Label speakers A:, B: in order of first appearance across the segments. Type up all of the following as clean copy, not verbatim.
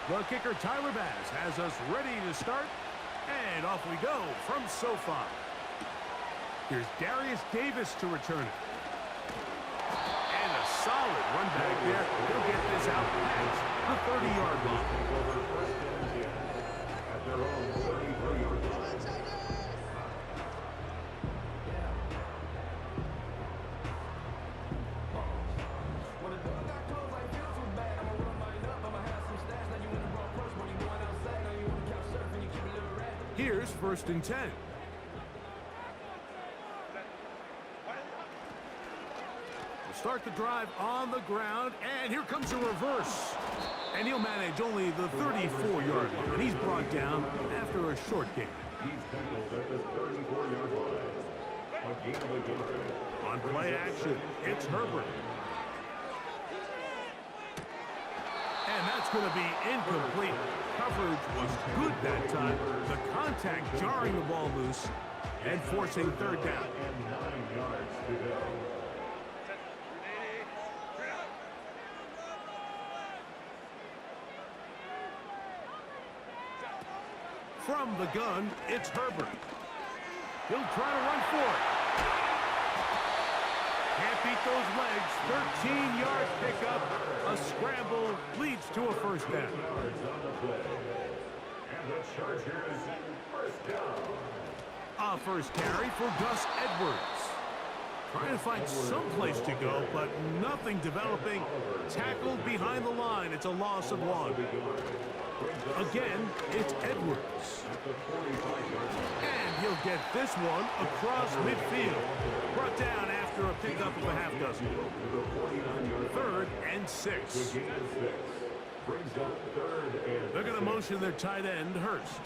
A: The kicker, Tyler Bass, has us ready to start. And off we go from SoFi. Here's Darius Davis to return it. And a solid run back there. He'll get this out past the 30-yard line. At their own 33-yard line. Here's 1st and 10. We'll start the drive on the ground, and here comes a reverse. And he'll manage only the 34-yard line. And he's brought down after a short gain. He's tackled at the 34-yard line. On play action, it's Herbert. And that's going to be incomplete. Coverage was good that time. The contact jarring the ball loose and forcing 3rd down. And 9 yards to go. From the gun, it's Herbert. He'll try to run for it. Can't beat those legs. 13-yard pickup. A scramble leads to a 1st down. And the Chargers 1st down. A 1st carry for Gus Edwards. Trying to find some place to go, but nothing developing. Tackled behind the line. It's a loss of 1. Again, it's Edwards. And he'll get this one across midfield. Brought down after a pickup of a half dozen. 3rd and 6. They're going to motion their tight end, Hurst.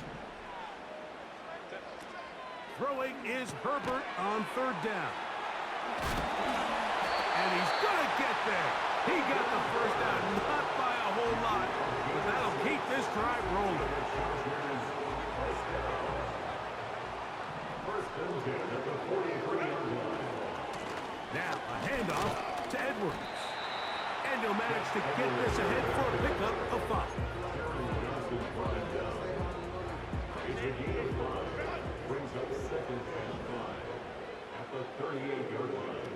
A: Throwing is Herbert on 3rd down. And he's going to get there. He got the 1st down, not by a whole lot, but that'll keep this drive rolling. Now a handoff to Edwards. And he'll manage to get this ahead for a pickup of 5. Brings up 2nd and 5 at the 38-yard line.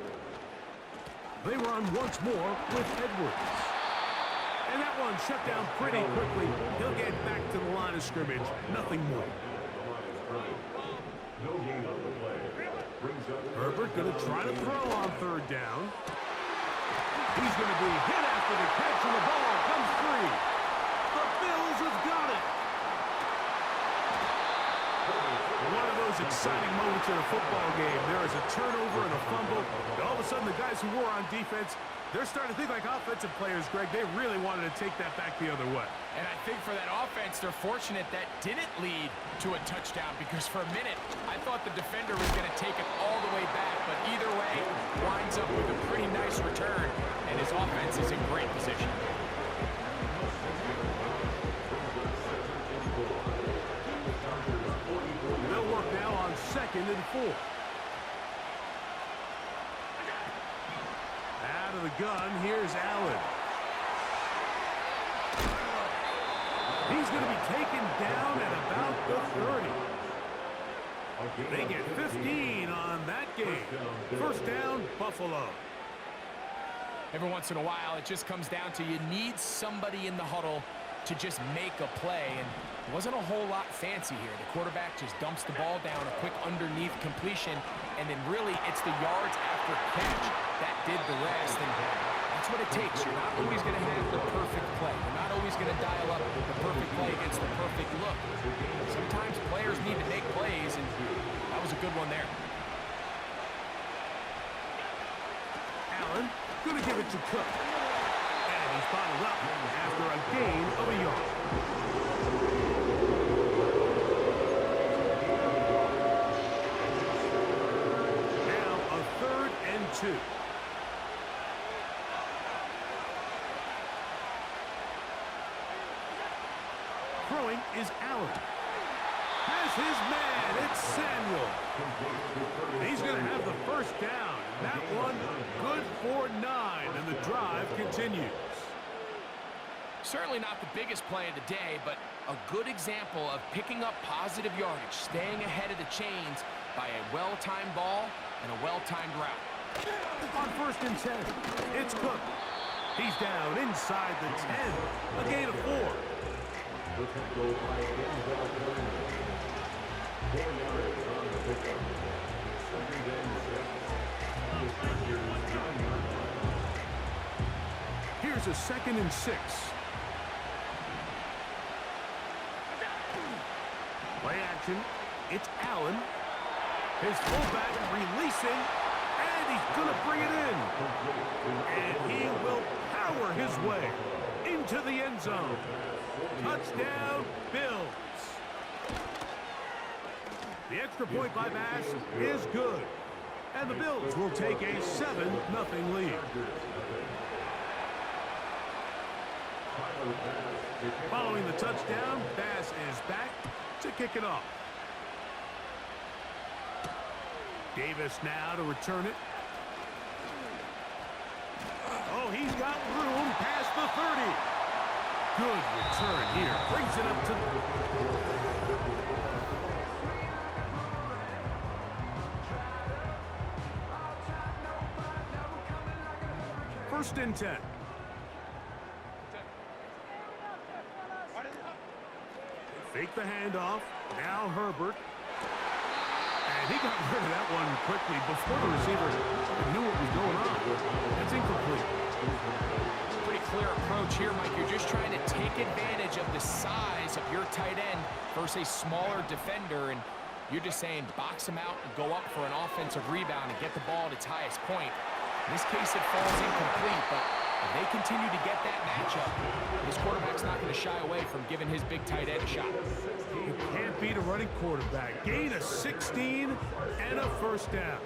A: They run once more with Edwards. And that one shut down pretty quickly. He'll get back to the line of scrimmage. Nothing more. Herbert going to try to throw on 3rd down. He's going to be hit after the catch, and the ball comes free. The Bills have got it. One of those exciting moments in a football game. There is a turnover and a fumble. And all of a sudden, the guys who were on defense, they're starting to think like offensive players, Greg. They really wanted to take that back the other way.
B: And I think for that offense, they're fortunate that didn't lead to a touchdown, because for a minute, I thought the defender was going to take it all the way back. But either way, winds up with a pretty nice return, and his offense is in great position.
A: They'll work now on 2nd and 4. Out of the gun, here's Allen. He's going to be taken down at about the 30. They get 15 on that game. 1st down, Buffalo.
B: Every once in a while, it just comes down to you need somebody in the huddle to just make a play, and it wasn't a whole lot fancy here. The quarterback just dumps the ball down, a quick underneath completion, and then really it's the yards after catch that did the rest, and that's what it takes. You're not always going to have the perfect play. You're not always going to dial up the perfect play against the perfect look. Sometimes players need to make plays, and that was a good one there.
A: Allen going to give it to Cook. And he's bottled up after a gain of a yard. Now a 3rd and 2. Throwing is Allen. Has his man. It's Samuel. He's going to have the 1st down. That one good for 9, and the drive continues.
B: Certainly not the biggest play of the day, but a good example of picking up positive yardage, staying ahead of the chains by a well-timed ball and a well-timed route.
A: On 1st and 10, it's Cook. He's down inside the 10, a gain of 4. Here's a 2nd and 6. Play action. It's Allen. His fullback releasing, and he's going to bring it in. And he will power his way into the end zone. Touchdown, Bills. The extra point by Bass is good. And the Bills will take a 7-0 lead. Following the touchdown, Bass is back to kick it off. Davis now to return it. Oh, he's got room past the 30. Good return here. Brings it up to... 1st and 10. Fake the handoff. Now Herbert. And he got rid of that one quickly before the receiver knew what was going on. That's incomplete.
B: Pretty clear approach here, Mike. You're just trying to take advantage of the size of your tight end versus a smaller defender, and you're just saying box him out and go up for an offensive rebound and get the ball at its highest point. In this case, it falls incomplete, but if they continue to get that matchup, this quarterback's not going to shy away from giving his big tight end a shot.
A: You can't beat a running quarterback. Gain of 16 and a 1st down.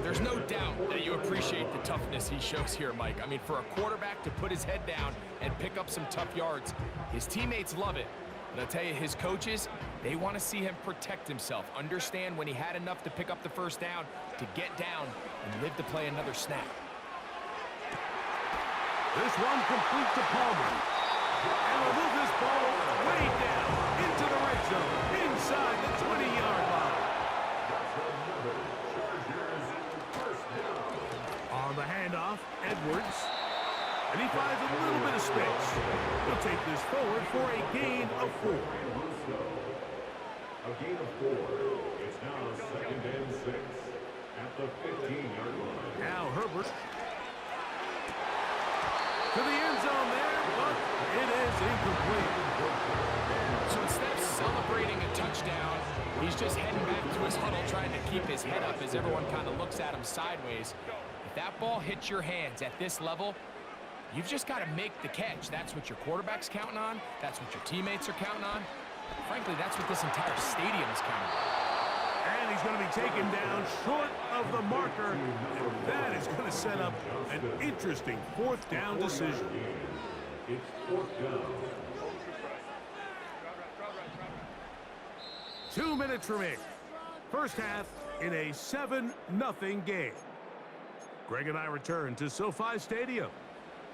B: There's no doubt that you appreciate the toughness he shows here, Mike. I mean, for a quarterback to put his head down and pick up some tough yards, his teammates love it. But I'll tell you, his coaches, they want to see him protect himself, understand when he had enough to pick up the 1st down, to get down and live to play another snap.
A: This one complete to Palmer. And will move this ball way down into the red zone, inside the 20-yard line. On the handoff, Edwards. And he finds a little bit of space. He'll take this forward for a gain of 4.
C: A gain of 4. It's now 2nd and 6 at the 15-yard line.
A: Now Herbert. To the end zone there, but it is incomplete.
B: So instead of celebrating a touchdown, he's just heading back to his huddle trying to keep his head up as everyone kind of looks at him sideways. If that ball hits your hands at this level, you've just got to make the catch. That's what your quarterback's counting on. That's what your teammates are counting on. Frankly, that's what this entire stadium is counting on.
A: And he's going to be taken down short of the marker. And that is going to set up an interesting 4th down decision.
C: It's 4th down.
A: 2 minutes remaining. 1st half in a 7-0 game. Greg and I return to SoFi Stadium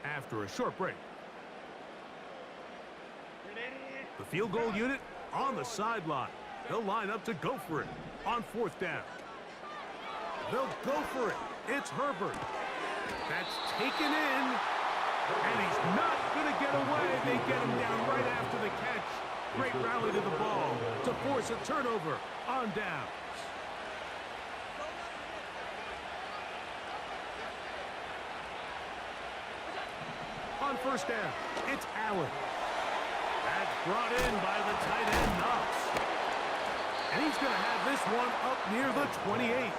A: after a short break. The field goal unit on the sideline. They'll line up to go for it on 4th down. They'll go for it. It's Herbert. That's taken in, and he's not going to get away. They get him down right after the catch. Great rally to the ball to force a turnover on downs. On 1st down, it's Allen. That's brought in by the tight end, Knox. And he's going to have this one up near the 28.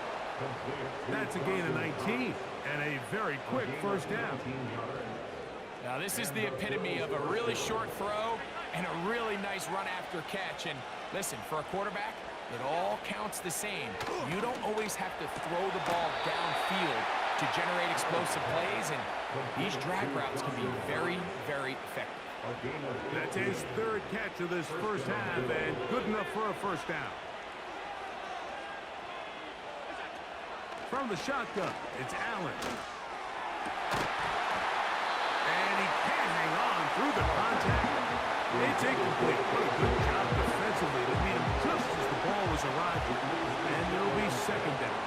A: That's a gain of 19 and a very quick 1st down.
B: Now this is the epitome of a really short throw and a really nice run after catch. And listen, for a quarterback, it all counts the same. You don't always have to throw the ball downfield to generate explosive plays, and these drag routes can be very, very effective.
A: That's his 3rd catch of this 1st half, and good enough for a 1st down. From the shotgun, it's Allen. And he can't hang on It's incomplete. What a good job defensively to meet him just as the ball was arriving. And it'll be second down.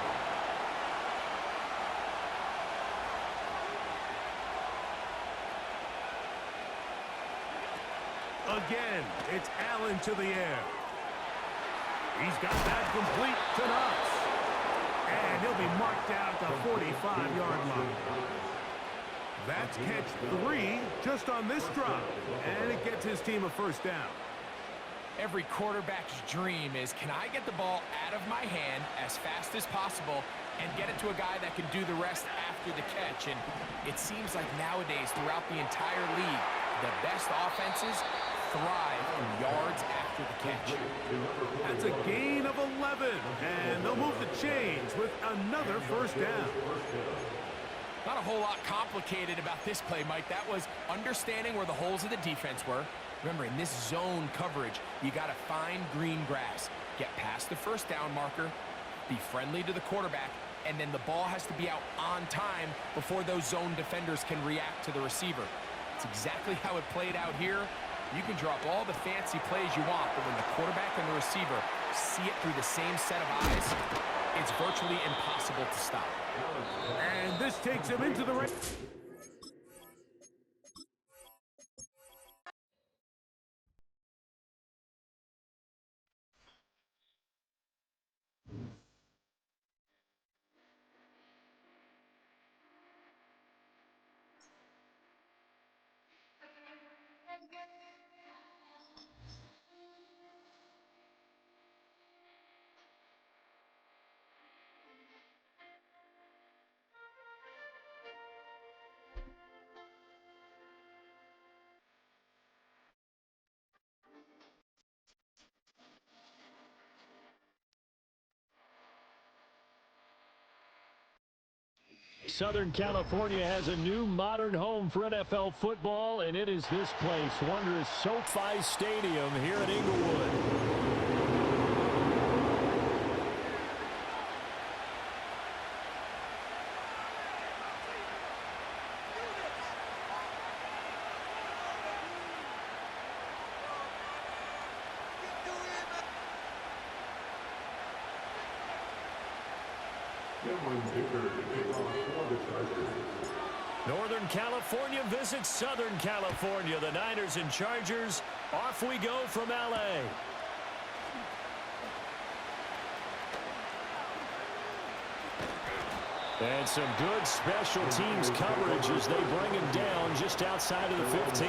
A: Again, it's Allen to the air. He's got that complete to Knox. And he'll be marked down at the 45-yard line. That's catch 3 just on this drop. And it gets his team a first down.
B: Every quarterback's dream is, can I get the ball out of my hand as fast as possible and get it to a guy that can do the rest after the catch? And it seems like nowadays, throughout the entire league, the best offenses thrive in yards after the catch.
A: That's a gain of 11. And they'll move the chains with another first down.
B: Not a whole lot complicated about this play, Mike. That was understanding where the holes of the defense were. Remember, in this zone coverage, you got to find green grass. Get past the first down marker, be friendly to the quarterback, and then the ball has to be out on time before those zone defenders can react to the receiver. It's exactly how it played out here. You can drop all the fancy plays you want, but when the quarterback and the receiver see it through the same set of eyes, it's virtually impossible to stop.
A: And this takes him into the right.
D: Southern California has a new modern home for NFL football, and it is this place, wondrous SoFi Stadium here at Inglewood. Northern California visits Southern California. The Niners and Chargers, off we go from L.A. And some good special teams coverage as they bring him down just outside of the 15.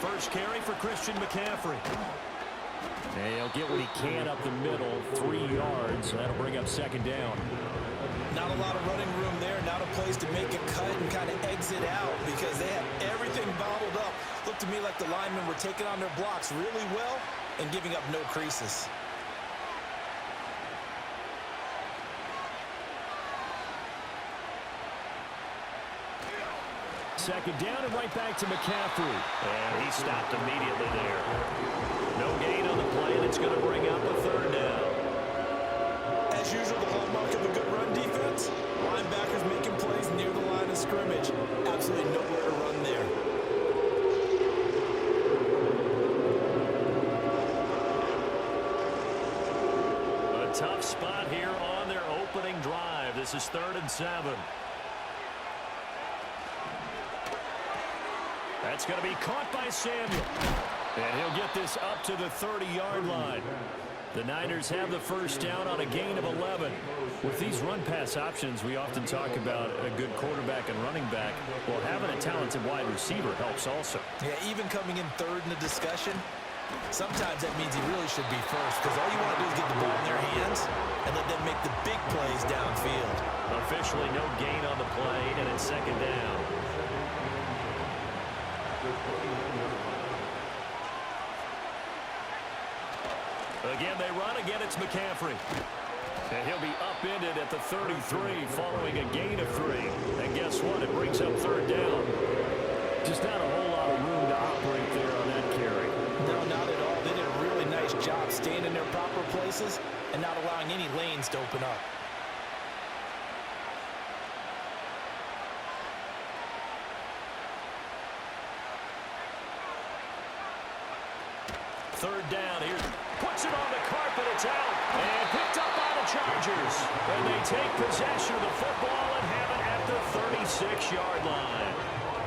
D: First carry for Christian McCaffrey. And he'll get what he can up the middle, 3 yards. That'll bring up second down.
E: Not a lot of running room there. Not a place to make a cut and kind of exit out because they have everything bottled up. Looked to me like the linemen were taking on their blocks really well and giving up no creases.
D: Second down and right back to McCaffrey. And he stopped immediately there. No gain on the play, and it's going to bring up a third down.
E: As usual, the hallmark of a good run defense, linebackers making plays near the line of scrimmage. Absolutely nowhere to run there.
D: A tough spot here on their opening drive. This is 3rd and 7. That's going to be caught by Samuel. And he'll get this up to the 30-yard line. The Niners have the first down on a gain of 11. With these run-pass options, we often talk about a good quarterback and running back. Well, having a talented wide receiver helps also.
E: Yeah, even coming in third in the discussion, sometimes that means he really should be first because all you want to do is get the ball in their hands and let them make the big plays downfield.
D: Officially no gain on the play, and it's second down. Again, they run. Again, it's McCaffrey. And he'll be upended at the 33 following a gain of 3. And guess what? It brings up third down. Just not a whole lot of room to
E: places and not allowing any lanes to open up.
D: Third down here. Puts it on the carpet. It's out. And picked up by the Chargers. And they take possession of the football and have it at the 36-yard line.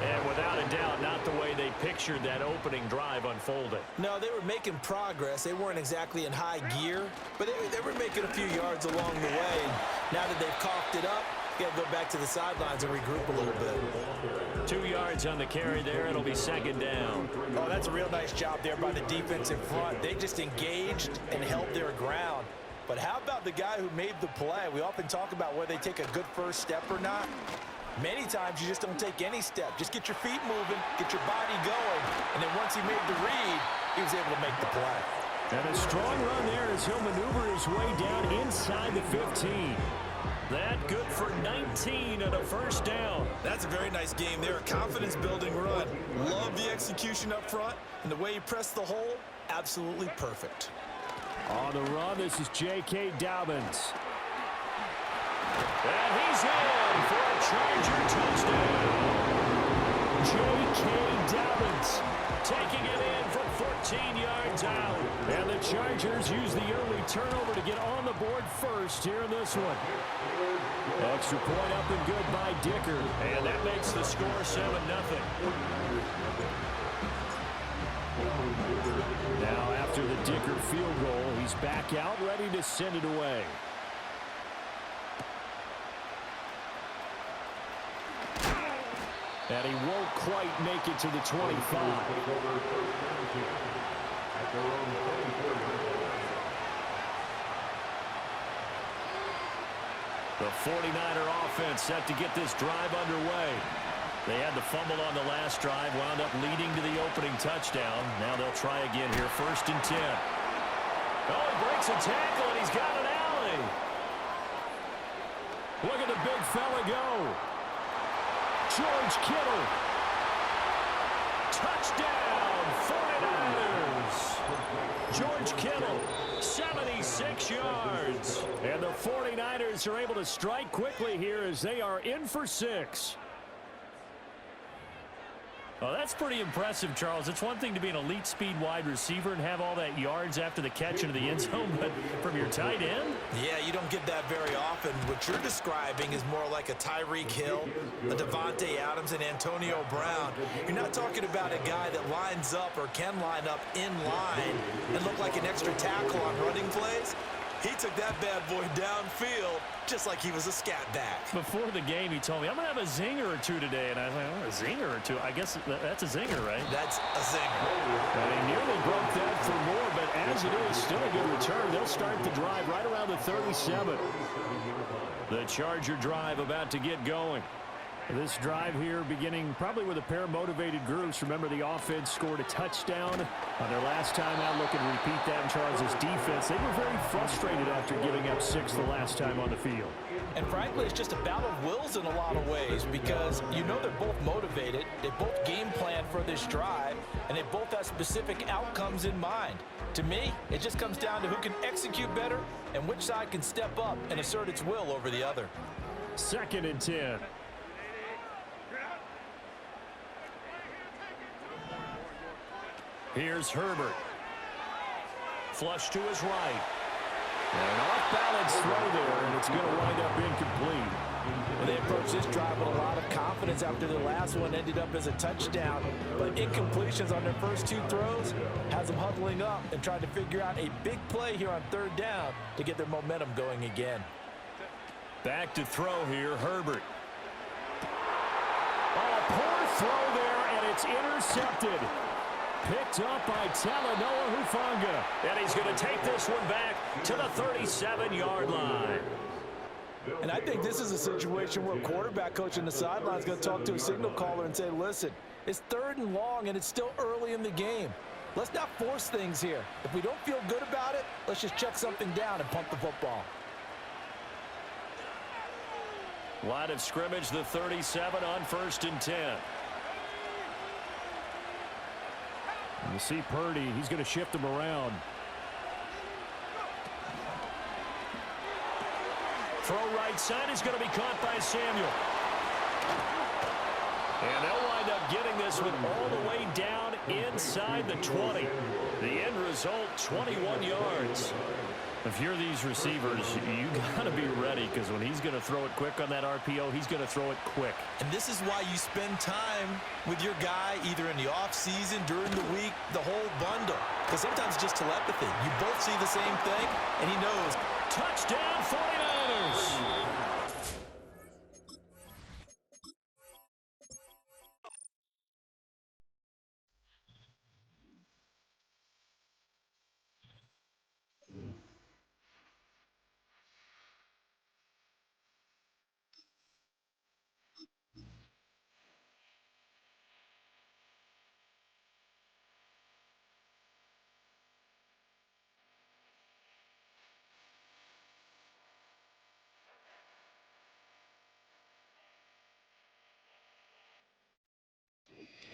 D: And without a doubt, not the way they pictured that opening drive unfolding.
E: No, they were making progress. They weren't exactly in high gear, but they were making a few yards along the way. Now that they've coughed it up, you got to go back to the sidelines and regroup a little bit.
D: 2 yards on the carry there. It'll be second down.
E: Oh, that's a real nice job there by the defense in front. They just engaged and held their ground. But how about the guy who made the play? We often talk about whether they take a good first step or not. Many times you just don't take any step. Just get your feet moving, get your body going, and then once he made the read, he was able to make the play.
D: And a strong run there as he'll maneuver his way down inside the 15. That good for 19 and a first down.
E: That's a very nice game there. A confidence-building run. Love the execution up front, and the way he pressed the hole, absolutely perfect.
D: On the run, this is J.K. Dobbins. And he's in for a Charger touchdown. J.K. Dobbins taking it in from 14 yards out. And the Chargers use the early turnover to get on the board first here in this one. Extra point up and good by Dicker. And that makes the score 7-0. Now after the Dicker field goal, he's back out ready to send it away. And he won't quite make it to the 25. The 49er offense set to get this drive underway. They had the fumble on the last drive, wound up leading to the opening touchdown. Now they'll try again here, 1st and 10. Oh, he breaks a tackle, and he's got an alley. Look at the big fella go. George Kittle. Touchdown, 49ers. George Kittle, 76 yards. And the 49ers are able to strike quickly here as they are in for 6. Well, that's pretty impressive, Charles. It's one thing to be an elite speed wide receiver and have all that yards after the catch into the end zone, but from your tight end?
E: Yeah, you don't get that very often. What you're describing is more like a Tyreek Hill, a Devontae Adams, and Antonio Brown. You're not talking about a guy that lines up or can line up in line and look like an extra tackle on running plays. He took that bad boy downfield just like he was a scat back.
D: Before the game, he told me, I'm going to have a zinger or two today. And I was like, oh, a zinger or two? I guess that's a zinger, right?
E: That's a zinger.
D: And he nearly broke that for more, but as it is, still a good return. They'll start the drive right around the 37. The Charger drive about to get going. This drive here beginning probably with a pair of motivated groups. Remember, the offense scored a touchdown on their last time out. Looking to repeat that in Charles' defense. They were very frustrated after giving up 6 the last time on the field.
E: And frankly, it's just a battle of wills in a lot of ways because you know they're both motivated. They both game plan for this drive, and they both have specific outcomes in mind. To me, it just comes down to who can execute better and which side can step up and assert its will over the other.
D: 2nd and 10. Here's Herbert. Flush to his right. And an off-balance throw there, and it's going to wind up incomplete.
E: And they approached this drive with a lot of confidence after their last one ended up as a touchdown. But incompletions on their first 2 throws has them huddling up and trying to figure out a big play here on 3rd down to get their momentum going again.
D: Back to throw here, Herbert. Oh, poor throw there, and it's intercepted. Picked up by Talanoa Hufanga. And he's going to take this one back to the 37-yard line.
E: And I think this is a situation where a quarterback coach on the sideline is going to talk to a signal caller and say, listen, it's 3rd and long, and it's still early in the game. Let's not force things here. If we don't feel good about it, let's just check something down and punt the football.
D: Line of scrimmage, the 37 on 1st and 10. You see Purdy, he's going to shift him around. Throw right side is going to be caught by Samuel. And they'll wind up getting this one all the way down inside the 20. The end result, 21 yards. If you're these receivers, you got to be ready, because when he's going to throw it quick on that RPO, he's going to throw it quick.
E: And this is why you spend time with your guy either in the offseason, during the week, the whole bundle. Because sometimes it's just telepathy. You both see the same thing, and he knows.
D: Touchdown, 49ers!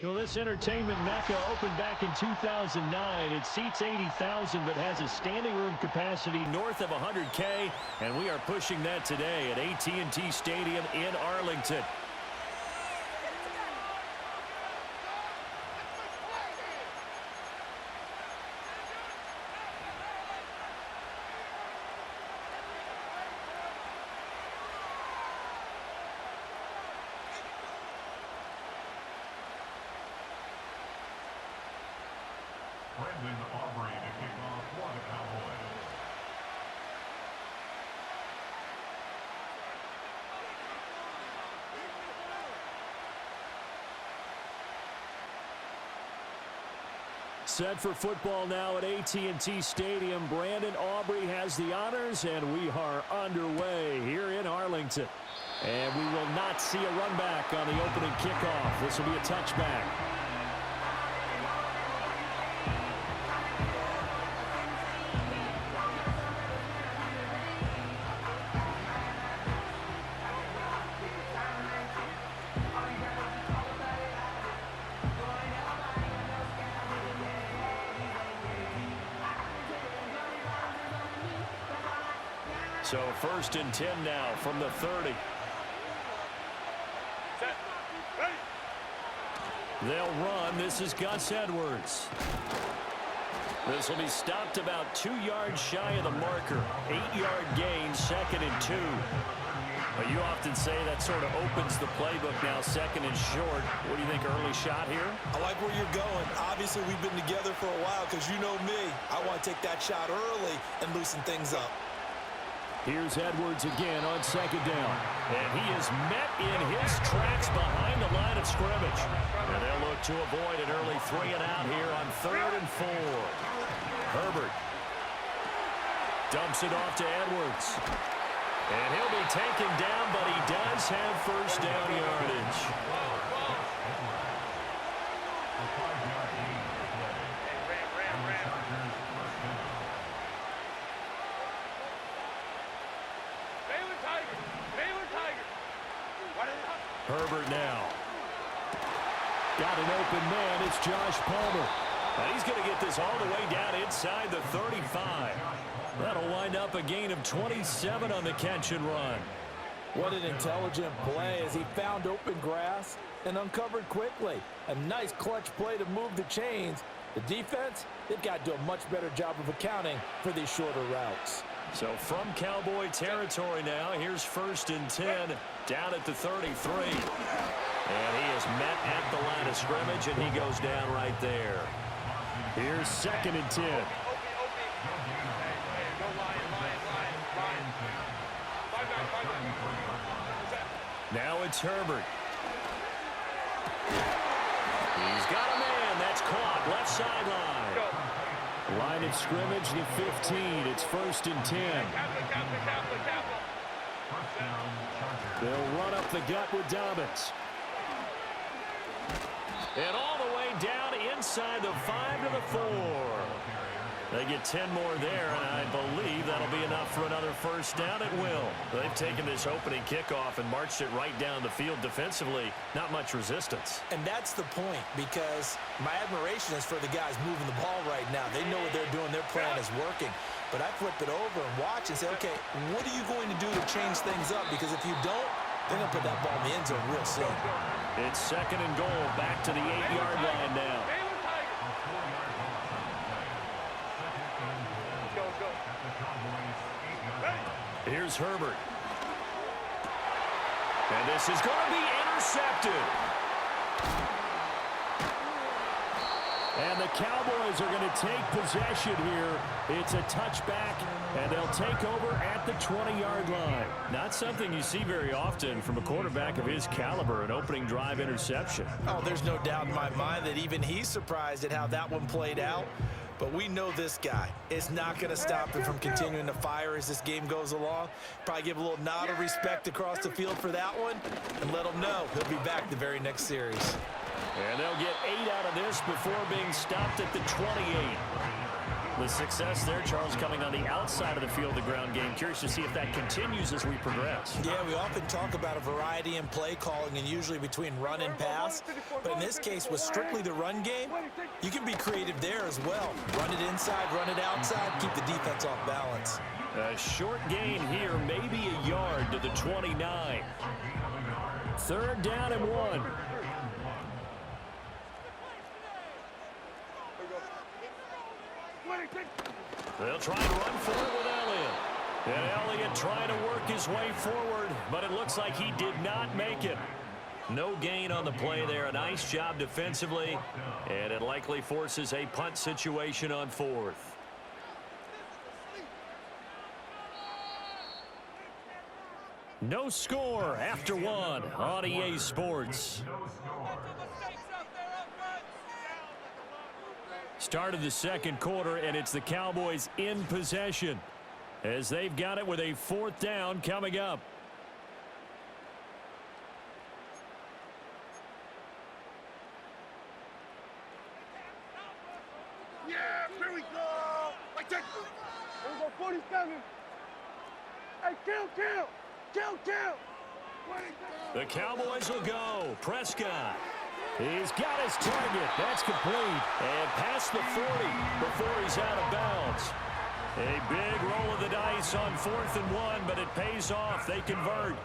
F: Well, this entertainment mecca opened back in 2009. It seats 80,000 but has a standing room capacity
D: North of 100K, and we are pushing that today at AT&T Stadium in Arlington.
C: Aubrey to kick off for the Cowboys.
D: Set for football now at AT&T Stadium. Brandon Aubrey has the honors, and we are underway here in Arlington. And we will not see a run back on the opening kickoff. This will be a touchback. So 1st and 10 now from the 30. They'll run. This is Gus Edwards. This will be stopped about 2 yards shy of the marker. 8-yard gain, 2nd and 2. Well, you often say that sort of opens the playbook now, 2nd and short. What do you think, early shot here?
E: I like where you're going. Obviously, we've been together for a while because you know me. I want to take that shot early and loosen things up.
D: Here's Edwards again on 2nd down. And he is met in his tracks behind the line of scrimmage. And they'll look to avoid an early 3 and out here on 3rd and 4. Herbert dumps it off to Edwards. And he'll be taken down, but he does have 1st down yardage. Herbert now. Got an open man. It's Josh Palmer. And he's going to get this all the way down inside the 35. That'll wind up a gain of 27 on the catch and run.
E: What an intelligent play as he found open grass and uncovered quickly. A nice clutch play to move the chains. The defense, they've got to do a much better job of accounting for these shorter routes.
D: So from Cowboy territory now, here's 1st and 10 down at the 33. And he is met at the line of scrimmage, and he goes down right there. Here's 2nd and 10. Now it's Herbert. He's got a man. That's caught. Left sideline. Line of scrimmage, the 15. It's 1st and 10. They'll run up the gut with Dobbins. And all the way down inside the 5 to the 4. They get 10 more there, and I believe that'll be enough for another 1st down. It will. They've taken this opening kickoff and marched it right down the field defensively. Not much resistance.
E: And that's the point, because my admiration is for the guys moving the ball right now. They know what they're doing. Their plan is working. but I flip it over and watch and say, okay, what are you going to do to change things up? Because if you don't, they're going to put that ball in the end zone real soon.
D: It's 2nd and goal, back to the 8-yard line now. Here's Herbert. And this is going to be intercepted. And the Cowboys are going to take possession here. It's a touchback, and they'll take over at the 20-yard line. Not something you see very often from a quarterback of his caliber, an opening drive interception.
E: Oh, there's no doubt in my mind that even he's surprised at how that one played out. But we know this guy. It's not going to stop him from continuing to fire as this game goes along. Probably give a little nod of respect across the field for that one and let him know he'll be back the very next series.
D: And they'll get 8 out of this before being stopped at the 28. The success there, Charles, coming on the outside of the field, the ground game. Curious to see if that continues as we progress.
E: Yeah, we often talk about a variety in play calling and usually between run and pass. But in this case, with strictly the run game, you can be creative there as well. Run it inside, run it outside, keep the defense off balance.
D: A short gain here, maybe a yard to the 29. 3rd down and 1. They'll try and run forward with Elliott. And Elliott trying to work his way forward, but it looks like he did not make it. No gain on the play there. A nice job defensively, and it likely forces a punt situation on 4th. No score after 1 on EA Sports. Start of the 2nd quarter, and it's the Cowboys in possession as they've got it with a 4th down coming up.
G: Yeah, here we go. Like that. Here we go, 47. Hey, kill.
D: The Cowboys will go. Prescott. He's got his target. That's complete. And past the 40 before he's out of bounds. A big roll of the dice on 4th and 1, but it pays off. They convert.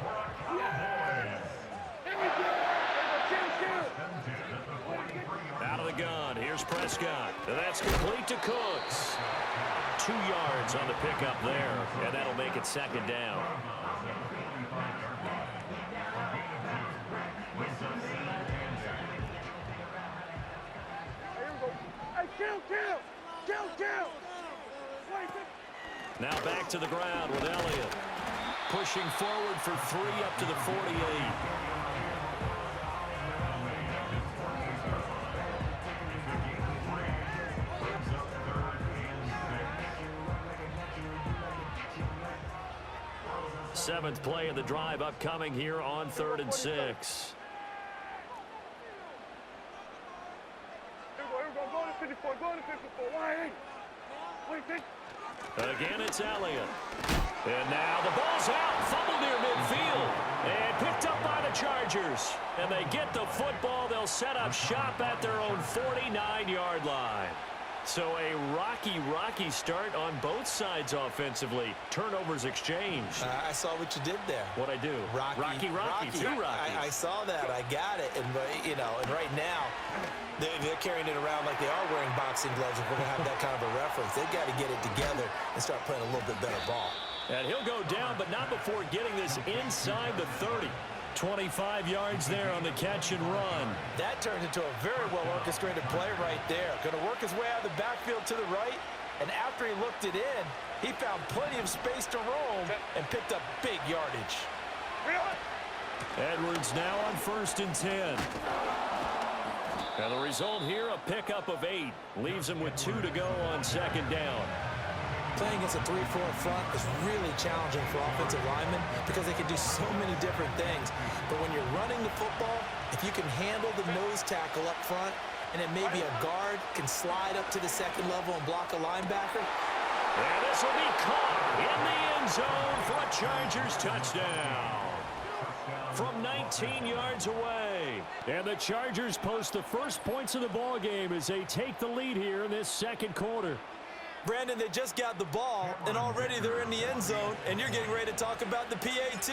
D: Out of the gun. Here's Prescott. And that's complete to Cooks. 2 yards on the pickup there, and that'll make it 2nd down.
G: Kill.
D: Now back to the ground with Elliott. Pushing forward for 3 up to the 48. Seventh play of the drive upcoming here on 3rd and 6.
G: Here we go. Go to 54. Why?
D: Again, it's Elliott. And now the ball's out. Fumble near midfield. And picked up by the Chargers. And they get the football. They'll set up shop at their own 49-yard line. So a rocky start on both sides offensively. Turnovers exchanged.
E: I saw what you did there.
D: What'd I do? Rocky. Two Rockies.
E: I saw that. I got it. And, and right now, they're carrying it around like they are wearing boxing gloves. If we're going to have that kind of a reference, they've got to get it together and start playing a little bit better ball.
D: And he'll go down, but not before getting this inside the 30. 25 yards there on the catch and run.
E: That turned into a very well-orchestrated play right there. Going to work his way out of the backfield to the right, and after he looked it in, he found plenty of space to roam and picked up big yardage.
D: Edwards now on 1st and 10. And the result here, a pickup of 8. Leaves him with 2 to go on 2nd down.
E: Playing against a 3-4 front is really challenging for offensive linemen because they can do so many different things. But when you're running the football, if you can handle the nose tackle up front, and then maybe a guard can slide up to the 2nd level and block a linebacker.
D: And this will be caught in the end zone for a Chargers touchdown. From 19 yards away. And the Chargers post the first points of the ball game as they take the lead here in this 2nd quarter.
E: Brandon, they just got the ball, and already they're in the end zone, and you're getting ready to talk about the PAT.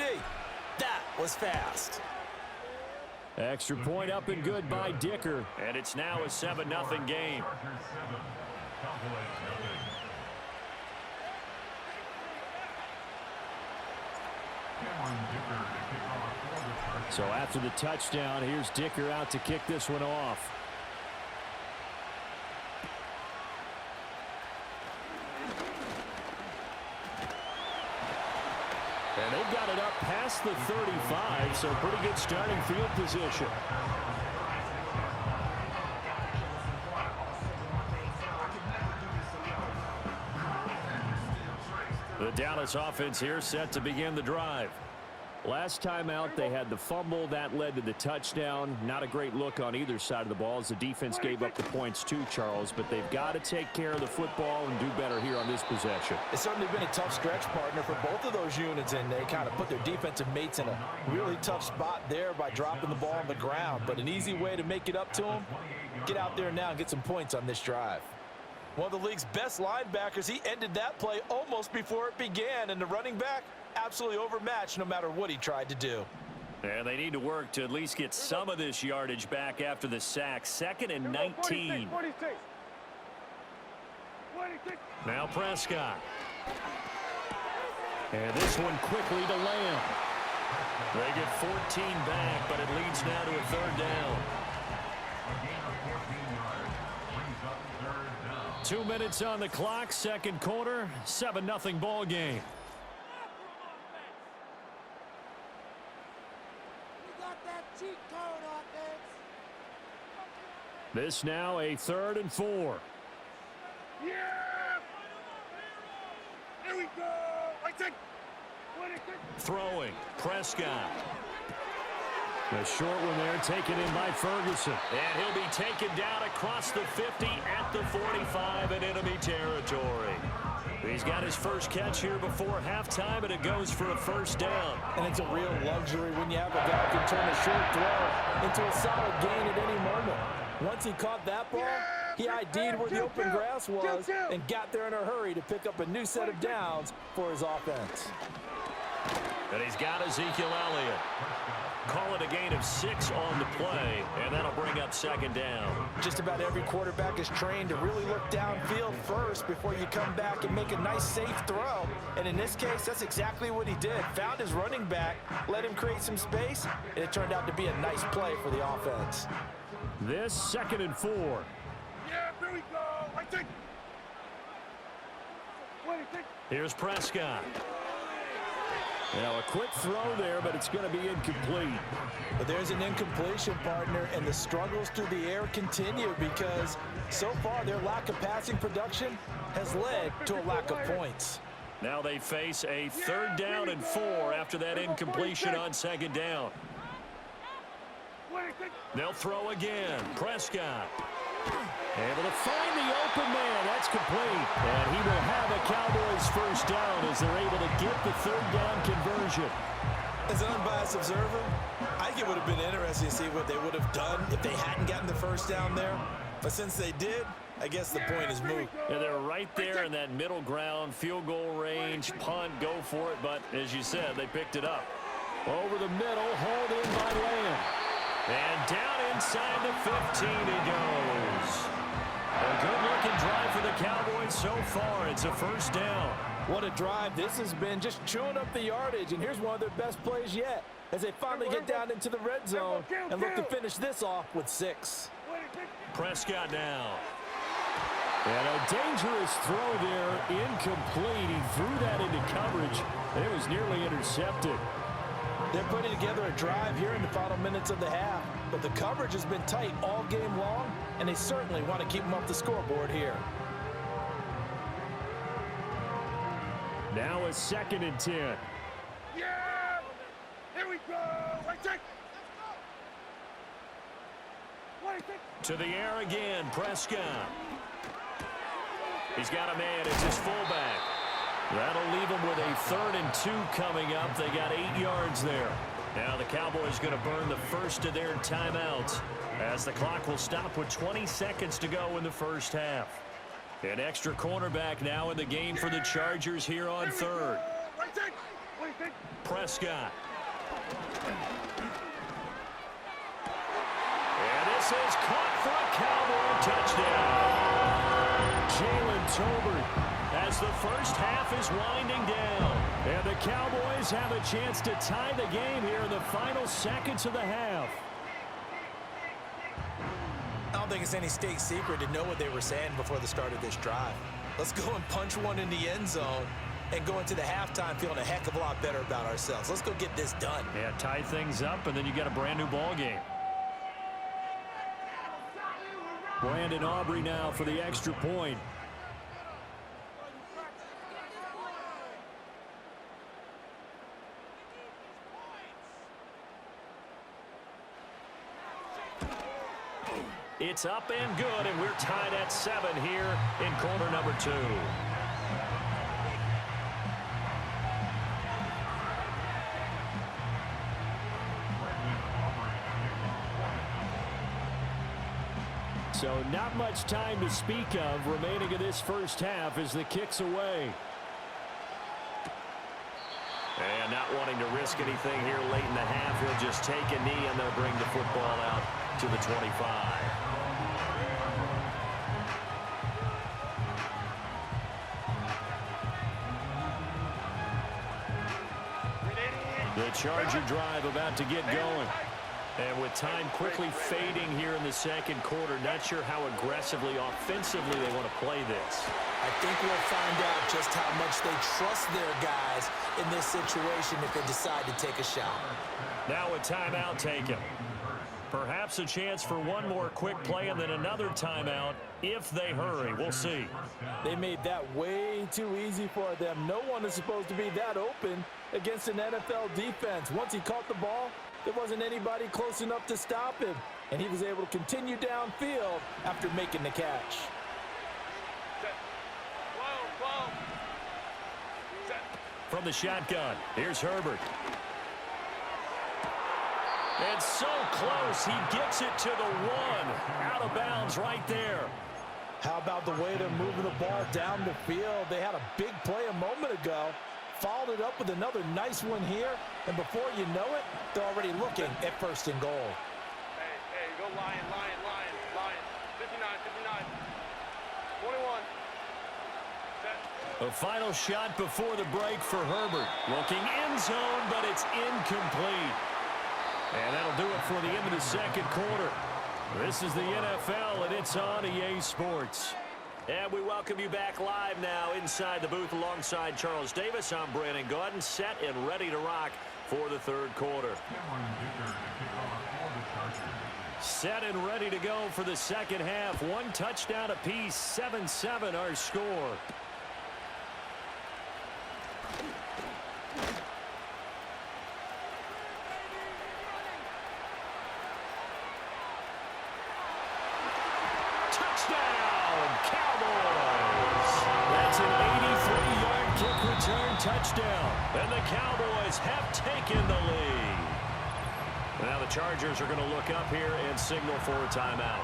E: That was fast.
D: Extra point up and good by Dicker, and it's now a 7-0 game. So after the touchdown, here's Dicker out to kick this one off. And they've got it up past the 35, so pretty good starting field position. The Dallas offense here set to begin the drive. Last time out, they had the fumble. That led to the touchdown. Not a great look on either side of the ball as the defense gave up the points too, Charles. But they've got to take care of the football and do better here on this possession.
E: It's certainly been a tough stretch, partner, for both of those units, and they kind of put their defensive mates in a really tough spot there by dropping the ball on the ground. But an easy way to make it up to them, get out there now and get some points on this drive. One of the league's best linebackers, he ended that play almost before it began, and the running back absolutely overmatched no matter what he tried to do.
D: And they need to work to at least get some of this yardage back after the sack. 2nd and 19.
G: 46.
D: Now Prescott. And this one quickly to Lamb. They get 14 back, but it leads now to a 3rd down. 2 minutes on the clock, 2nd quarter, 7-0 ball game. This now a 3rd and 4.
G: Yeah! Here we go! I take 26.
D: Throwing, Prescott. The short one there taken in by Ferguson. And he'll be taken down across the 50 at the 45 in enemy territory. He's got his first catch here before halftime, and it goes for a 1st down.
E: And it's a real luxury when you have a guy who can turn a short throw into a solid gain at any moment. Once he caught that ball, he ID'd where the open grass was and got there in a hurry to pick up a new set of downs for his offense.
D: And he's got Ezekiel Elliott. Call it a gain of 6 on the play, and that'll bring up 2nd down.
E: Just about every quarterback is trained to really look downfield first before you come back and make a nice, safe throw. And in this case, that's exactly what he did. Found his running back, let him create some space, and it turned out to be a nice play for the offense.
D: This 2nd and 4.
G: Yeah, here we go! I take 26.
D: Here's Prescott. Now a quick throw there, but it's going to be incomplete.
E: But there's an incompletion, partner, and the struggles through the air continue because so far their lack of passing production has led to a lack of points.
D: Now they face a 3rd down and 4 after that incompletion on 2nd down. They'll throw again. Prescott. Able to find the open man. That's complete. And he will have a Cowboys 1st down as they're able to get the 3rd down conversion.
E: As an unbiased observer, I think it would have been interesting to see what they would have done if they hadn't gotten the 1st down there. But since they did, I guess the point is moot.
D: Yeah, they're right there in that middle ground, field goal range, punt, go for it. But as you said, they picked it up. Over the middle, hauled in by Lamb. And down inside the 15 he goes. A good-looking drive for the Cowboys so far. It's a 1st down.
E: What a drive this has been, just chewing up the yardage. And here's one of their best plays yet as they finally get down into the red zone and look to finish this off with 6.
D: Prescott now. And a dangerous throw there, incomplete. He threw that into coverage, and it was nearly intercepted.
E: They're putting together a drive here in the final minutes of the half, but the coverage has been tight all game long, and they certainly want to keep them off the scoreboard here.
D: Now a 2nd and 10.
G: Yeah! Here we go! I take 26.
D: To the air again, Prescott. He's got a man. It's his fullback. That'll leave him with a 3rd and 2 coming up. They got 8 yards there. Now the Cowboys going to burn the first of their timeouts as the clock will stop with 20 seconds to go in the 1st half. An extra cornerback now in the game for the Chargers here on third. Prescott. And this is caught for a Cowboy touchdown. Jalen Tolbert as the first half is winding down. And the Cowboys have a chance to tie the game here in the final seconds of the half.
E: I don't think it's any state secret to know what they were saying before the start of this drive. Let's go and punch one in the end zone and go into the halftime feeling a heck of a lot better about ourselves. Let's go get this done.
D: Yeah, tie things up, and then you get a brand new ball game. Brandon Aubrey now for the extra point. It's up and good, and we're tied at 7 here in quarter number 2. So not much time to speak of remaining in this first half as the kick's away. And not wanting to risk anything here late in the half, he'll just take a knee and they'll bring the football out to the 25. The Charger drive about to get going. And with time quickly fading here in the second quarter, not sure how aggressively, offensively they want to play this.
E: I think we'll find out just how much they trust their guys in this situation if they decide to take a shot.
D: Now a timeout taken. Perhaps a chance for one more quick play and then another timeout if they hurry. We'll see.
E: They made that way too easy for them. No one is supposed to be that open against an NFL defense. Once he caught the ball, there wasn't anybody close enough to stop him, and he was able to continue downfield after making the catch.
D: From the shotgun, here's Herbert. And so close, he gets it to the 1. Out of bounds right there.
E: How about the way they're moving the ball down the field? They had a big play a moment ago, followed it up with another nice one here, and before you know it, they're already looking at first and goal.
G: Hey, go Lion. 59, 21.
D: A final shot before the break for Herbert. Looking end zone, but it's incomplete. And that'll do it for the end of the second quarter. This is the NFL, and it's on EA Sports. And we welcome you back live now inside the booth alongside Charles Davis. I'm Brandon Gaudin, set and ready to rock for the third quarter. Set and ready to go for the second half. One touchdown apiece, 7-7 our score. Touchdown, and the Cowboys have taken the lead. Now the Chargers are going to look up here and signal for a timeout.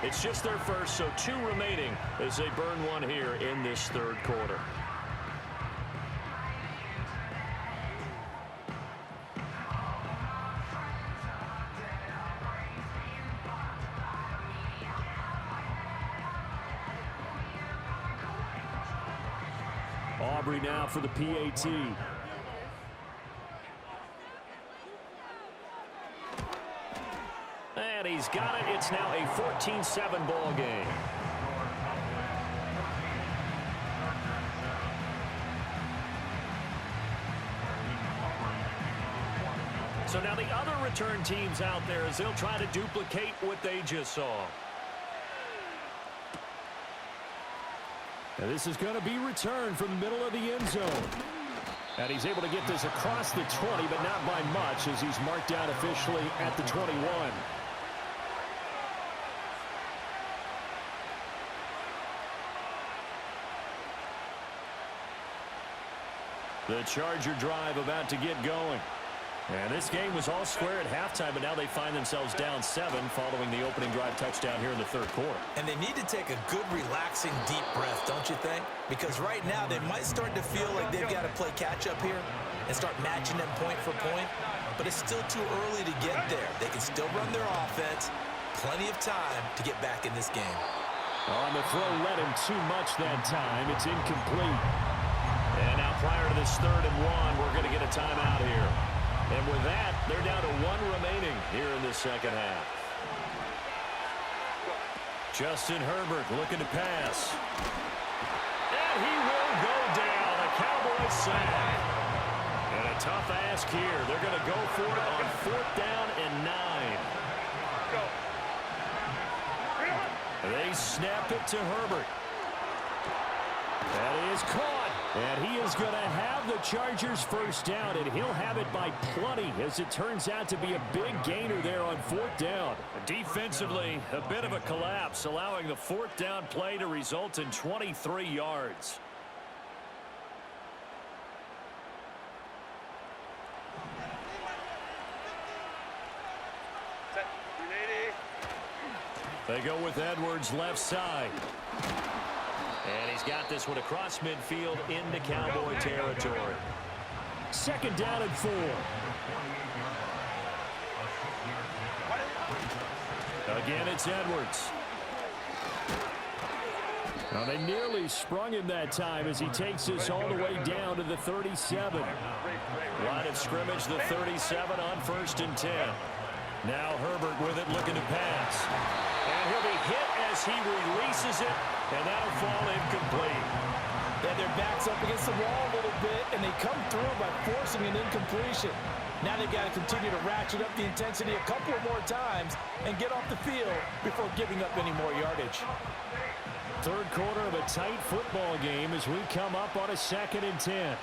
D: It's just their first, so 2 remaining as they burn one here in this third quarter. Aubrey now for the PAT. And he's got it. It's now a 14-7 ball game. So now the other return teams out there as they'll try to duplicate what they just saw. And this is going to be returned from the middle of the end zone. And he's able to get this across the 20, but not by much as he's marked down officially at the 21. The Charger drive about to get going. And this game was all square at halftime, but now they find themselves down 7 following the opening drive touchdown here in the third quarter.
E: And they need to take a good, relaxing, deep breath, don't you think? Because right now they might start to feel like they've got to play catch-up here and start matching them point for point. But it's still too early to get there. They can still run their offense. Plenty of time to get back in this game.
D: On the throw, led him too much that time. It's incomplete. And now prior to this 3rd and 1, we're going to get a timeout here. And with that, they're down to 1 remaining here in the second half. Justin Herbert looking to pass. And he will go down. A Cowboys sack. And a tough ask here. They're going to go for it on 4th down and 9. They snap it to Herbert. That is caught. And he is going to have the Chargers first down, and he'll have it by plenty as it turns out to be a big gainer there on 4th down. Defensively, a bit of a collapse, allowing the 4th down play to result in 23 yards. They go with Edwards left side. And he's got this one across midfield into Cowboy territory. 2nd down and 4. Again, it's Edwards. Now they nearly sprung him that time as he takes this all the way down to the 37. Line of scrimmage, the 37 on 1st and 10. Now Herbert with it, looking to pass. And he'll be hit as he releases it, and that'll fall incomplete.
E: Yeah, their back's up against the wall a little bit, and they come through by forcing an incompletion. Now they've got to continue to ratchet up the intensity a couple of more times and get off the field before giving up any more yardage.
D: 3rd quarter of a tight football game as we come up on a 2nd and 10.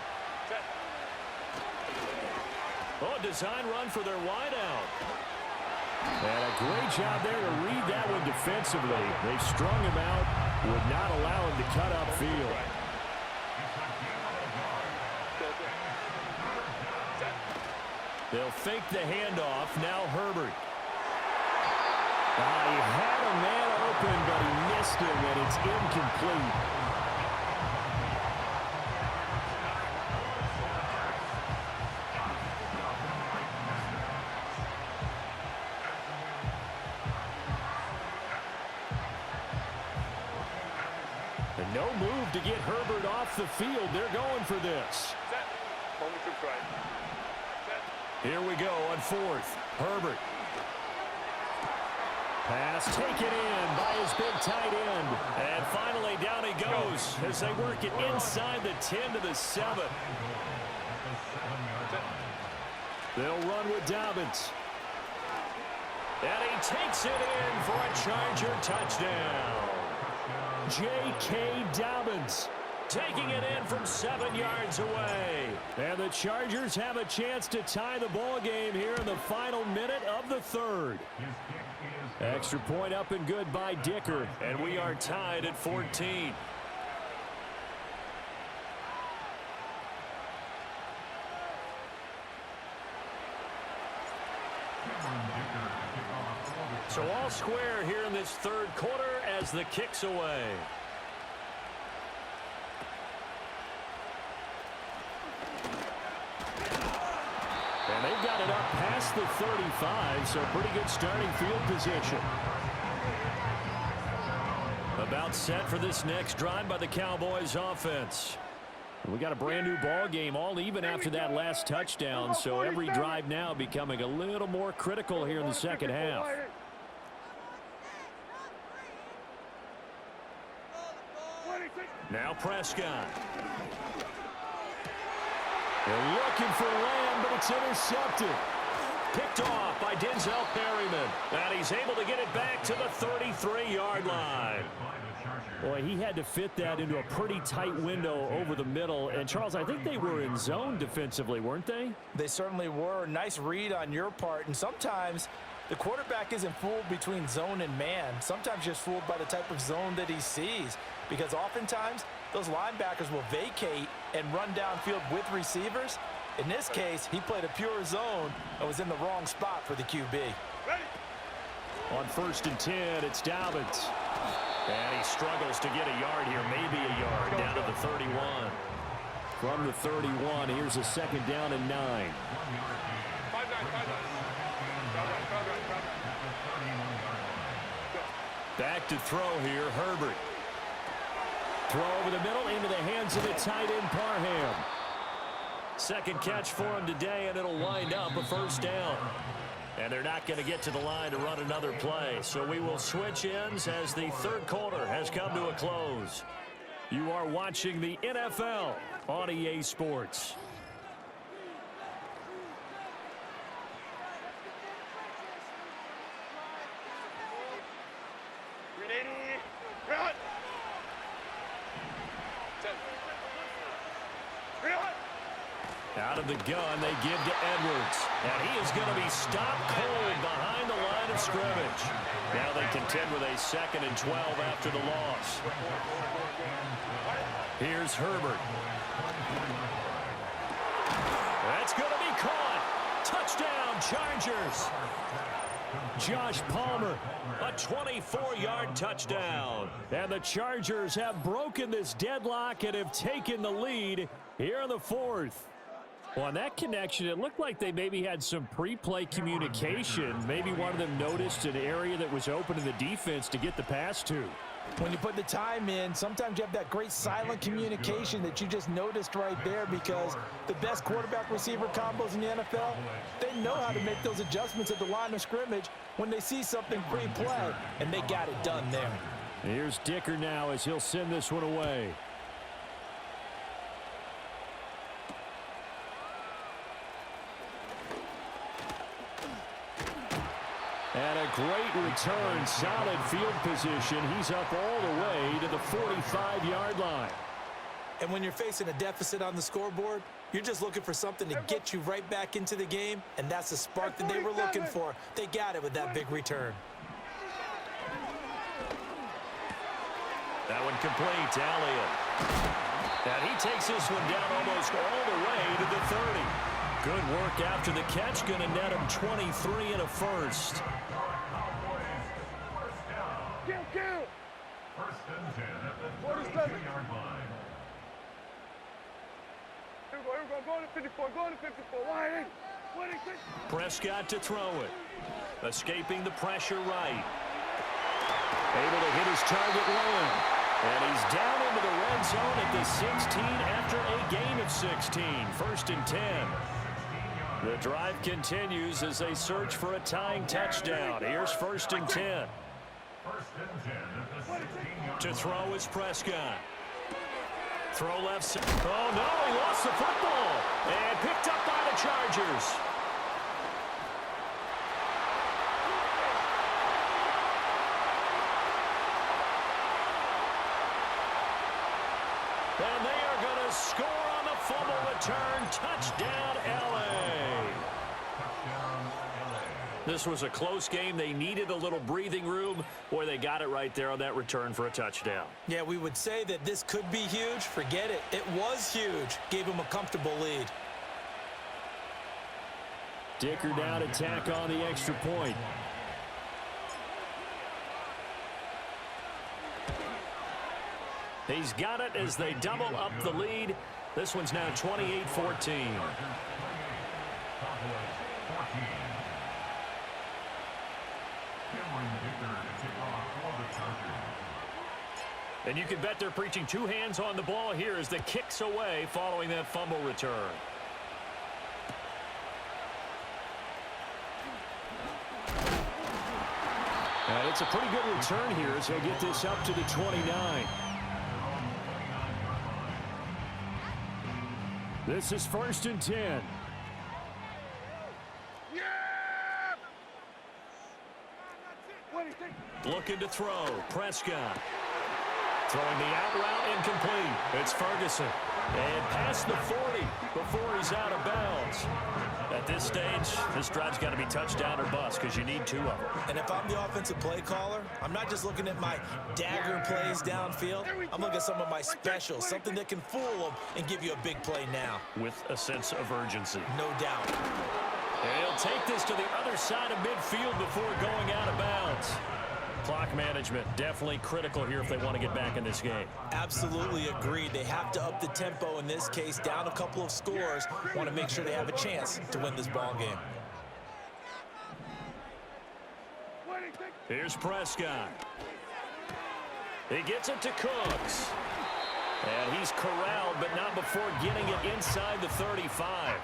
D: Oh, design run for their wideout. And a great job there to read that one defensively. They strung him out, would not allow him to cut upfield. They'll fake the handoff. Now Herbert. He had a man open, but he missed him, and it's incomplete. And no move to get Herbert off the field. They're going for this. Here we go on 4th. Herbert. Pass taken in by his big tight end. And finally down he goes as they work it inside the 10 to the 7. They'll run with Dobbins. And he takes it in for a Charger touchdown. J.K. Dobbins taking it in from 7 yards away. And the Chargers have a chance to tie the ball game here in the final minute of the 3rd. Extra point up and good by Dicker. And we are tied at 14. So all square here in this 3rd quarter as the kick's away. And they've got it up past the 35, so pretty good starting field position. About set for this next drive by the Cowboys offense. We got a brand new ball game, all even after that last touchdown, so every drive now becoming a little more critical here in the second half. Now Prescott. They're looking for Lamb, but it's intercepted. Picked off by Denzel Perryman. And he's able to get it back to the 33-yard line. Boy, he had to fit that into a pretty tight window over the middle. And, Charles, I think they were in zone defensively, weren't they?
E: They certainly were. Nice read on your part. And sometimes the quarterback isn't fooled between zone and man. Sometimes just fooled by the type of zone that he sees. Because oftentimes those linebackers will vacate and run downfield with receivers. In this case, he played a pure zone and was in the wrong spot for the QB.
G: Ready?
D: On 1st and 10, it's Dobbins. And he struggles to get a yard here, maybe a yard, down to the 31. From the 31, here's a 2nd down and 9. Back to throw here, Herbert. Throw over the middle into the hands of the tight end, Parham. Second catch for him today, and it'll wind up a 1st down. And they're not going to get to the line to run another play. So we will switch ends as the 3rd quarter has come to a close. You are watching the NFL on EA Sports.
G: Ready? Run! Run!
D: Out of the gun, they give to Edwards. And he is going to be stopped cold behind the line of scrimmage. Now they contend with a 2nd and 12 after the loss. Here's Herbert. That's going to be caught. Touchdown, Chargers. Josh Palmer, a 24-yard touchdown. And the Chargers have broken this deadlock and have taken the lead here in the 4th. Well, on that connection, it looked like they maybe had some pre-play communication. Maybe one of them noticed an area that was open in the defense to get the pass to.
E: When you put the time in, sometimes you have that great silent communication that you just noticed right there, because the best quarterback-receiver combos in the NFL, they know how to make those adjustments at the line of scrimmage when they see something pre-play, and they got it done there.
D: Here's Dicker now as he'll send this one away. And a great return, solid field position. He's up all the way to the 45-yard line.
E: And when you're facing a deficit on the scoreboard, you're just looking for something to get you right back into the game, and that's the spark that they were looking for. They got it with that big return.
D: That one complete to Elliott. And he takes this one down almost all the way to the 30. Good work after the catch, going to net him 23 and a 1st.
G: Kill!
C: 1st and 10 at the 32-yard line.
G: Here we go. Go to 54. Go to 54. Wide in.
D: Prescott to throw it. Escaping the pressure right. Able to hit his target long. And he's down into the red zone at the 16 after a gain of 16. 1st and 10. The drive continues as they search for a tying touchdown. Here's 1st and 10.
C: 1st and 10 at the 16-yard
D: To
C: line.
D: throw is Prescott. Throw left side. Oh, no, he lost the football. And picked up by the Chargers. And they are going to score on the fumble return. Touchdown, L.A. This was a close game. They needed a little breathing room. Boy, they got it right there on that return for a touchdown.
E: Yeah, we would say that this could be huge. Forget it. It was huge. Gave him a comfortable lead.
D: Dicker now to tack on the extra point. He's got it as they double up the lead. This one's now 28-14. And you can bet they're preaching two hands on the ball here as the kicks away following that fumble return. And it's a pretty good return here as he'll get this up to the 29. This is 1st and 10. Looking to throw. Prescott. Throwing the out route incomplete. It's Ferguson. And past the 40 before he's out of bounds. At this stage, this drive's got to be touchdown or bust because you need 2 of them.
E: And if I'm the offensive play caller, I'm not just looking at my dagger plays downfield. I'm looking at some of my specials, something that can fool them and give you a big play now.
D: With a sense of urgency.
E: No doubt.
D: And he'll take this to the other side of midfield before going out of bounds. Clock management definitely critical here if they want to get back in this game.
E: Absolutely agreed. They have to up the tempo in this case, down a couple of scores. Want to make sure they have a chance to win this ball game.
D: Here's Prescott. He gets it to Cooks. And he's corralled, but not before getting it inside the 35.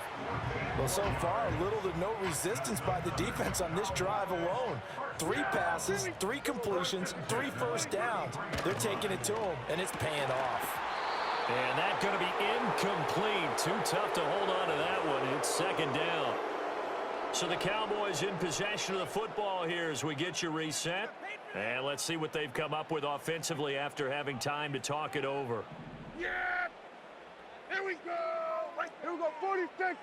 E: Well, so far, little to no resistance by the defense on this drive alone. 3 passes, 3 completions, 3 first downs. They're taking it to him, and it's paying off.
D: And that's going to be incomplete. Too tough to hold on to that one. It's 2nd down. So the Cowboys in possession of the football here as we get you reset. And let's see what they've come up with offensively after having time to talk it over.
G: Yeah! Here we go! Here we go, 46!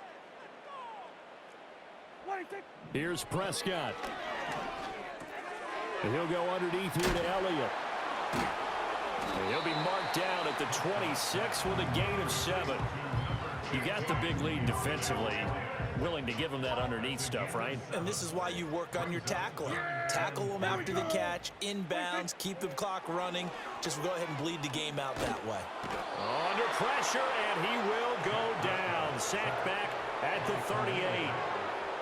G: 26!
D: Here's Prescott. And he'll go underneath here to Elliott. And he'll be marked down at the 26 with a gain of 7. You got the big lead defensively. Willing to give them that underneath stuff, right?
E: And this is why you work on your tackling. Tackle them after the catch, inbounds, keep the clock running. Just go ahead and bleed the game out that way.
D: Under pressure, and he will go down. Sacked back at the 38.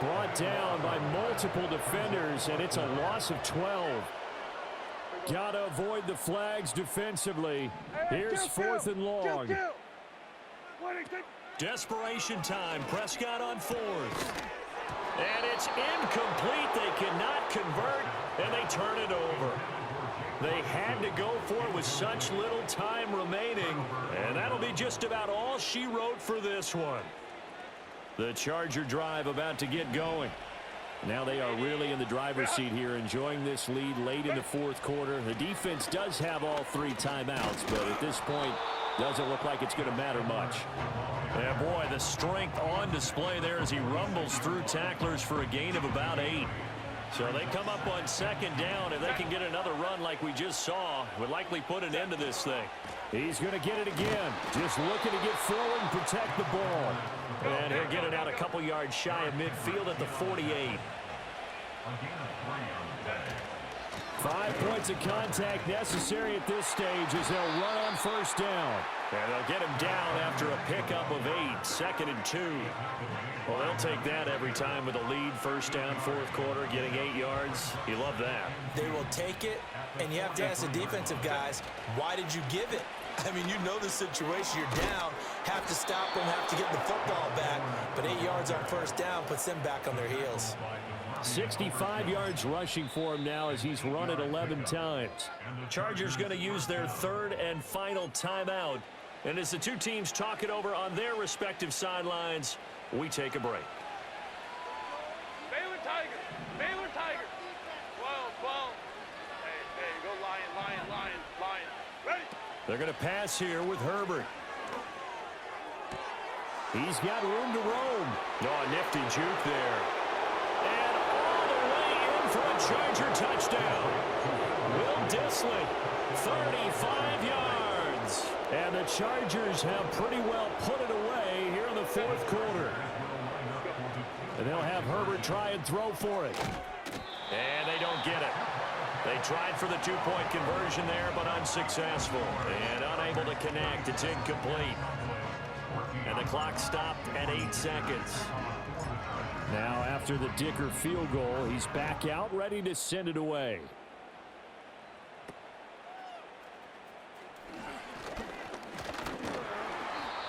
D: Brought down by multiple defenders, and it's a loss of 12. Got to avoid the flags defensively. Here's 4th and long. Desperation time. Prescott on 4th. And it's incomplete. They cannot convert, and they turn it over. They had to go for it with such little time remaining, and that'll be just about all she wrote for this one. The Charger drive about to get going. Now they are really in the driver's seat here, enjoying this lead late in the 4th quarter. The defense does have all 3 timeouts, but at this point, doesn't look like it's going to matter much. Yeah, boy, the strength on display there as he rumbles through tacklers for a gain of about 8. So they come up on 2nd down. If they can get another run like we just saw, would likely put an end to this thing. He's going to get it again. Just looking to get forward and protect the ball. And he'll get it out a couple yards shy of midfield at the 48. 5 points of contact necessary at this stage as they'll run on 1st down. And they'll get him down after a pickup of 8, 2nd and 2. Well, they'll take that every time with a lead. 1st down, 4th quarter, getting 8 yards. You love that.
E: They will take it, and you have to ask the defensive guys, why did you give it? I mean, you know the situation. You're down, have to stop them, have to get the football back. But 8 yards on 1st down puts them back on their heels.
D: 65 yards rushing for him now as he's run it 11 times. Chargers going to use their 3rd and final timeout. And as the 2 teams talk it over on their respective sidelines, we take a break.
G: Baylor Tigers! Baylor Tigers! 12. Hey, go Lion. Ready?
D: They're going to pass here with Herbert. He's got room to roam. Oh, nifty juke there. And all the way in for a Charger touchdown. Will Dissly, 35 yards. And the Chargers have pretty well put it away here in the 4th quarter. And they'll have Herbert try and throw for it. And they don't get it. They tried for the 2-point conversion there, but unsuccessful. And unable to connect. It's incomplete. And the clock stopped at 8 seconds. Now, after the Dicker field goal, he's back out, ready to send it away.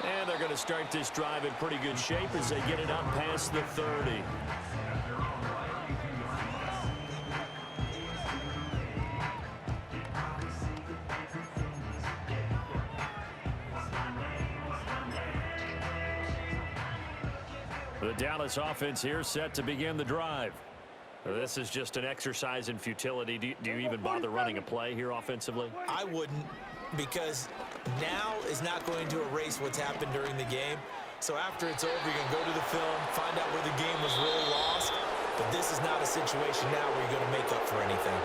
D: And they're going to start this drive in pretty good shape as they get it up past the 30. The Dallas offense here set to begin the drive. This is just an exercise in futility. Do you even bother running a play here offensively?
E: I wouldn't. because now is not going to erase what's happened during the game. So after it's over, you're going to go to the film, find out where the game was really lost. But this is not a situation now where you're going to make up for anything.